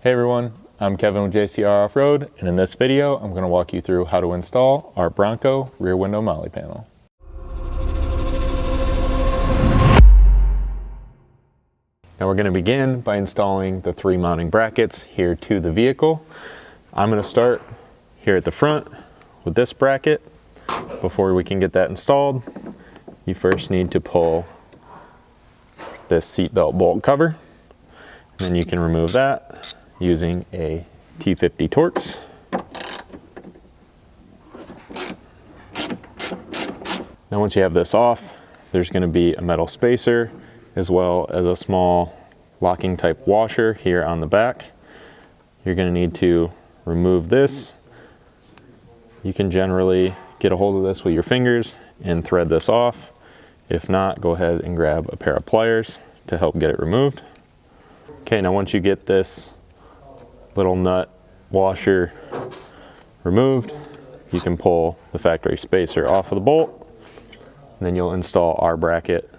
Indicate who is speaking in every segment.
Speaker 1: Hey everyone, I'm Kevin with JcrOffroad, and in this video I'm going to walk you through how to install our Bronco rear window MOLLE panel. Now we're going to begin by installing the 3 mounting brackets here to the vehicle. I'm going to start here at the front with this bracket. Before we can get that installed, you first need to pull this seatbelt bolt cover, and then you can remove that using a T50 Torx. Now once you have this off, there's going to be a metal spacer as well as a small locking type washer here on the back. You're going to need to remove this. You can generally get a hold of this with your fingers and thread this off. If not, go ahead and grab a pair of pliers to help get it removed. Okay, now once you get this little nut washer removed, you can pull the factory spacer off of the bolt, and then you'll install our bracket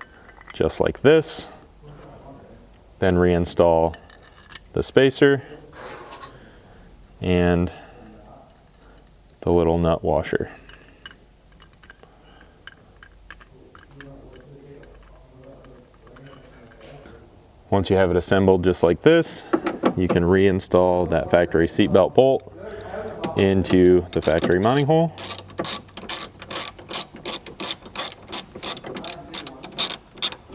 Speaker 1: just like this. Then reinstall the spacer and the little nut washer. Once you have it assembled just like this, you can reinstall that factory seatbelt bolt into the factory mounting hole.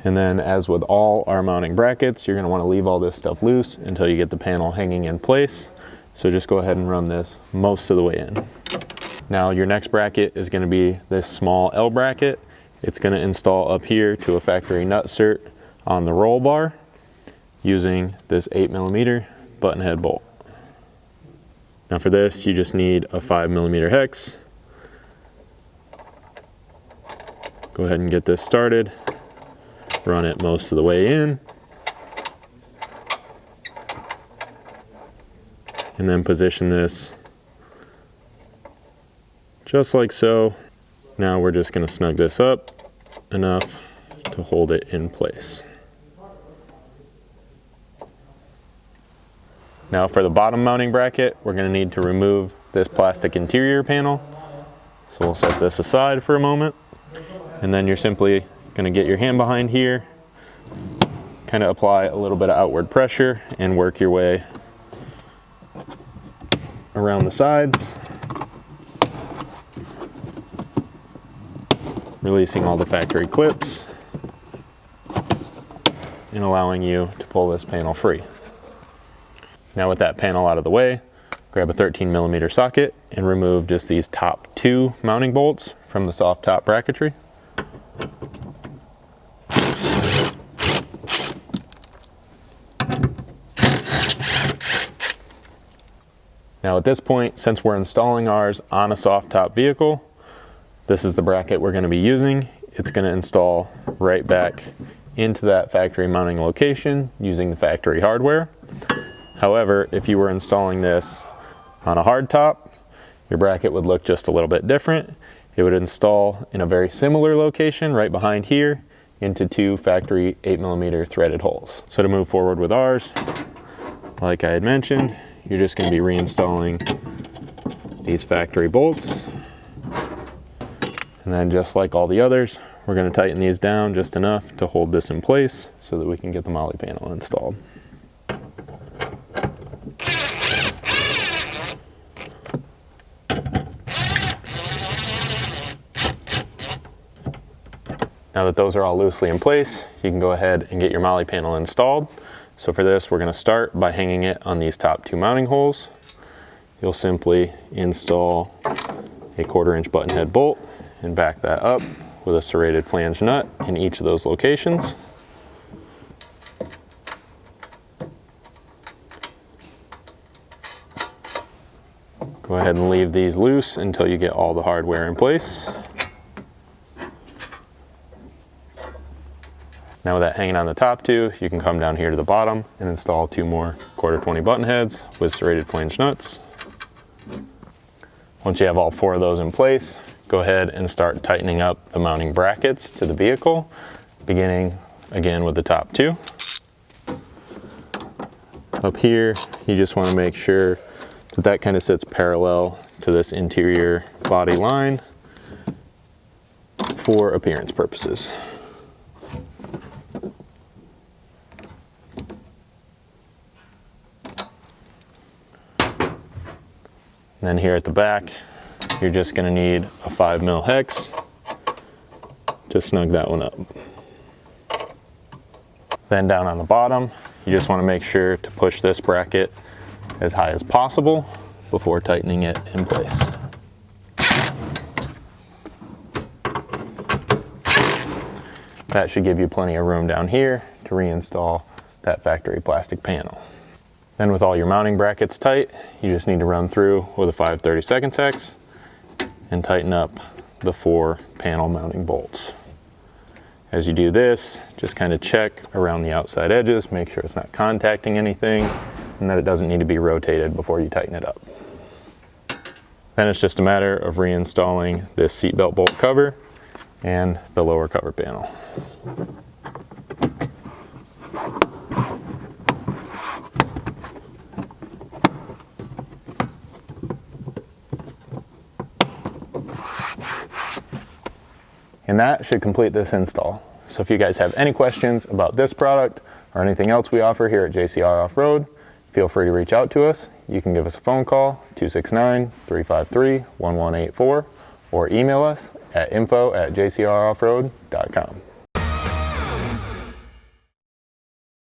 Speaker 1: And then, as with all our mounting brackets, you're going to want to leave all this stuff loose until you get the panel hanging in place. So just go ahead and run this most of the way in. Now your next bracket is going to be this small L bracket. It's going to install up here to a factory nut cert on the roll bar using this 8mm button head bolt. Now for this, you just need a 5mm hex. Go ahead and get this started. Run it most of the way in. And then position this just like so. Now we're just going to snug this up enough to hold it in place. Now for the bottom mounting bracket, we're going to need to remove this plastic interior panel. So we'll set this aside for a moment, and then you're simply going to get your hand behind here, kind of apply a little bit of outward pressure and work your way around the sides, releasing all the factory clips and allowing you to pull this panel free. Now with that panel out of the way, grab a 13mm socket and remove just these top 2 mounting bolts from the soft top bracketry. Now at this point, since we're installing ours on a soft top vehicle, this is the bracket we're going to be using. It's going to install right back into that factory mounting location using the factory hardware. However, if you were installing this on a hard top, your bracket would look just a little bit different. It would install in a very similar location right behind here into 2 factory 8mm threaded holes. So to move forward with ours, like I had mentioned, you're just going to be reinstalling these factory bolts. And then just like all the others, we're going to tighten these down just enough to hold this in place so that we can get the MOLLE panel installed. Now that those are all loosely in place, you can go ahead and get your MOLLE panel installed. So for this, we're going to start by hanging it on these top 2 mounting holes. You'll simply install a 1/4" button head bolt and back that up with a serrated flange nut in each of those locations. Go ahead and leave these loose until you get all the hardware in place. Now with that hanging on the top 2, you can come down here to the bottom and install 2 more 1/4" button heads with serrated flange nuts. Once you have all 4 of those in place, go ahead and start tightening up the mounting brackets to the vehicle, beginning again with the top 2. Up here, you just want to make sure that that kind of sits parallel to this interior body line for appearance purposes. And then here at the back, you're just going to need a 5mm hex to snug that one up. Then down on the bottom, you just want to make sure to push this bracket as high as possible before tightening it in place. That should give you plenty of room down here to reinstall that factory plastic panel. Then with all your mounting brackets tight, you just need to run through with a 5/32 hex and tighten up the 4 panel mounting bolts. As you do this, just kind of check around the outside edges, make sure it's not contacting anything, and that it doesn't need to be rotated before you tighten it up. Then it's just a matter of reinstalling this seatbelt bolt cover and the lower cover panel. And that should complete this install. So if you guys have any questions about this product or anything else we offer here at JCR Off-Road, feel free to reach out to us. You can give us a phone call, 269-353-1184, or email us at info@jcroffroad.com.